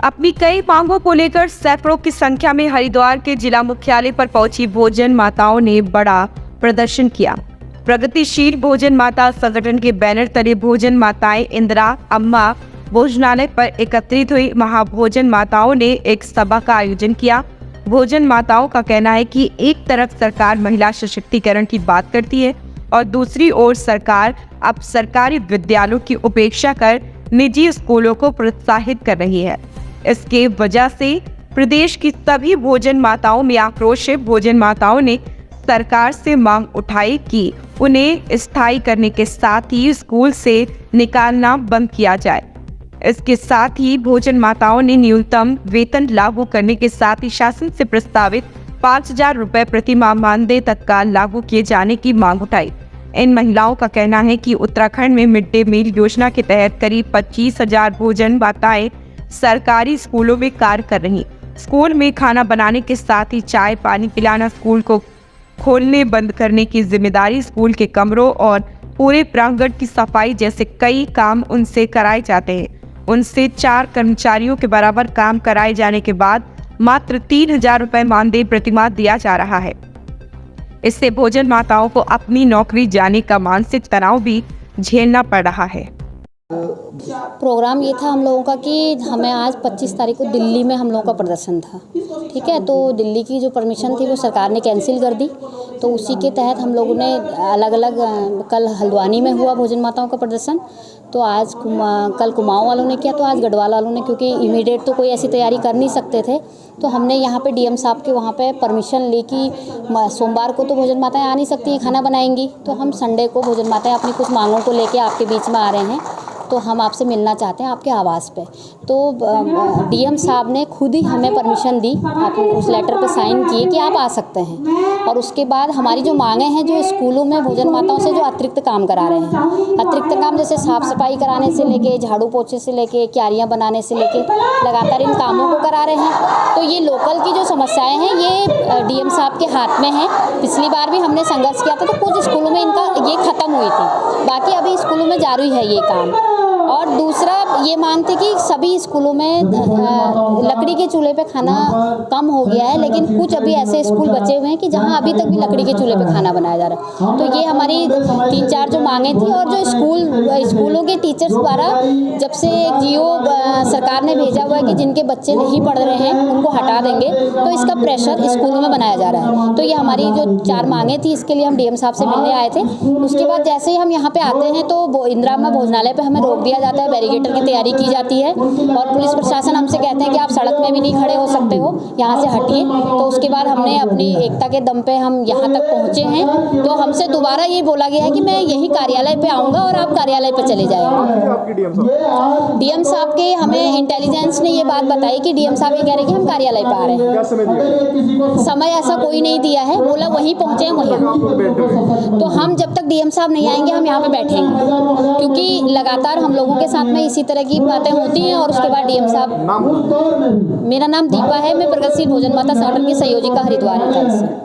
अपनी कई मांगों को लेकर सैकड़ों की संख्या में हरिद्वार के जिला मुख्यालय पर पहुंची भोजन माताओं ने बड़ा प्रदर्शन किया। प्रगतिशील भोजन माता संगठन के बैनर तले भोजन माताएं इंदिरा अम्मा भोजनालय पर एकत्रित हुई। महाभोजन माताओं ने एक सभा का आयोजन किया। भोजन माताओं का कहना है कि एक तरफ सरकार महिला सशक्तिकरण की बात करती है और दूसरी ओर सरकार अब सरकारी विद्यालयों की उपेक्षा कर निजी स्कूलों को प्रोत्साहित कर रही है। इसके वजह से प्रदेश की सभी भोजन माताओं में आक्रोश है। भोजन माताओं ने सरकार से मांग उठाई कि उन्हें स्थायी करने के साथ ही स्कूल से निकालना बंद किया जाए। इसके साथ ही भोजन माताओं ने न्यूनतम वेतन लागू करने के साथ ही शासन से प्रस्तावित 5,000 रुपए प्रति माह मानदेय तत्काल लागू किए जाने की मांग उठाई। इन महिलाओं का कहना है कि उत्तराखंड में मिड डे मील योजना के तहत करीब 25,000 भोजन माताएं सरकारी स्कूलों में कार्य कर रही। स्कूल में खाना बनाने के साथ ही चाय पानी पिलाना, स्कूल को खोलने बंद करने की जिम्मेदारी, स्कूल के कमरों और पूरे प्रांगण की सफाई जैसे कई काम उनसे कराए जाते हैं। उनसे 4 कर्मचारियों के बराबर काम कराए जाने के बाद मात्र 3,000 रुपए मानदेय प्रतिमाह दिया जा रहा है। इससे भोजन माताओं को अपनी नौकरी जाने का मानसिक तनाव भी झेलना पड़ रहा है। प्रोग्राम ये था हम लोगों का कि हमें आज 25 तारीख को दिल्ली में हम लोगों का प्रदर्शन था। ठीक है, तो दिल्ली की जो परमिशन थी वो सरकार ने कैंसिल कर दी। तो उसी के तहत हम लोगों ने अलग अलग, कल हल्द्वानी में हुआ भोजन माताओं का प्रदर्शन, तो आज कल कुमाऊं वालों ने किया, तो आज गढ़वाल वालों ने, क्योंकि इमीडिएट तो कोई ऐसी तैयारी कर नहीं सकते थे, तो हमने यहाँ पे डीएम साहब के वहाँ पे परमिशन ली कि सोमवार को तो भोजन माताएं आ नहीं सकती हैं, खाना बनाएंगी, तो हम संडे को भोजन माताएं अपनी कुछ मांगों को लेके आपके बीच में आ रहे हैं, तो हम आपसे मिलना चाहते हैं आपके आवास पे। तो डीएम साहब ने खुद ही हमें परमिशन दी, आप उस लेटर पे साइन किए कि आप आ सकते हैं। और उसके बाद हमारी जो मांगे हैं, जो स्कूलों में भोजन माताओं से जो अतिरिक्त काम करा रहे हैं, अतिरिक्त काम जैसे साफ़ सफाई कराने से लेके, झाड़ू पोछे से लेके, क्यारियाँ बनाने से लेके, लगातार इन कामों को करा रहे हैं। तो ये लोकल की जो समस्याएँ हैं ये डीएम साहब के हाथ में हैं। पिछली बार भी हमने संघर्ष किया था, तो कुछ स्कूलों में इनका ये ख़त्म हुई थी, बाकी अभी स्कूलों में जारी है ये काम। और दूसरा ये मानते कि सभी स्कूलों में लकड़ी के चूल्हे पे खाना कम हो गया है, लेकिन कुछ अभी ऐसे स्कूल बचे हुए हैं कि जहां अभी तक भी लकड़ी के चूल्हे पे खाना बनाया जा रहा है। तो ये हमारी 3-4 जो मांगे थी, और जो स्कूलों के टीचर्स द्वारा जब से एक जियो सरकार ने भेजा हुआ है कि जिनके बच्चे नहीं पढ़ रहे हैं उनको हटा देंगे, तो इसका प्रेशर स्कूलों में बनाया जा रहा है। तो ये हमारी जो 4 मांगे थी, इसके लिए हम डीएम साहब से मिलने आए थे। उसके बाद जैसे ही हम यहाँ पे आते हैं तो इंदिरा अम्मा भोजनालय पे हमें रोक दिया जाता है, बैरिकेटर की तैयारी की जाती है, और पुलिस प्रशासन हमसे कहते हैं कि आप सड़क में भी नहीं खड़े हो सकते हो, यहाँ से हटिए। तो उसके बाद हमने अपनी एकता के दम पे हम यहाँ तक पहुँचे हैं। तो हमसे दोबारा ये बोला गया है कि मैं यही कार्यालय पे आऊँगा और आप कार्यालय पे चले जाएंगे। डीएम साहब के हमें इंटेलिजेंस ने ये बात बताई कि डीएम साहब ये कह रहे हैं कि हम कार्यालय पे आ रहे हैं। समय ऐसा कोई नहीं दिया है, बोला वहीं पहुँचे हैं वहीं। तो हम जब तक डीएम साहब नहीं आएंगे हम यहाँ पे बैठेंगे, क्योंकि लगातार हम लोगों के साथ में इसी तरह की बातें होती हैं। और उसके बाद डीएम साहब, मेरा नाम दीपा है, मैं प्रगतिशील भोजन माता संगठन की संयोजिका हरिद्वार है।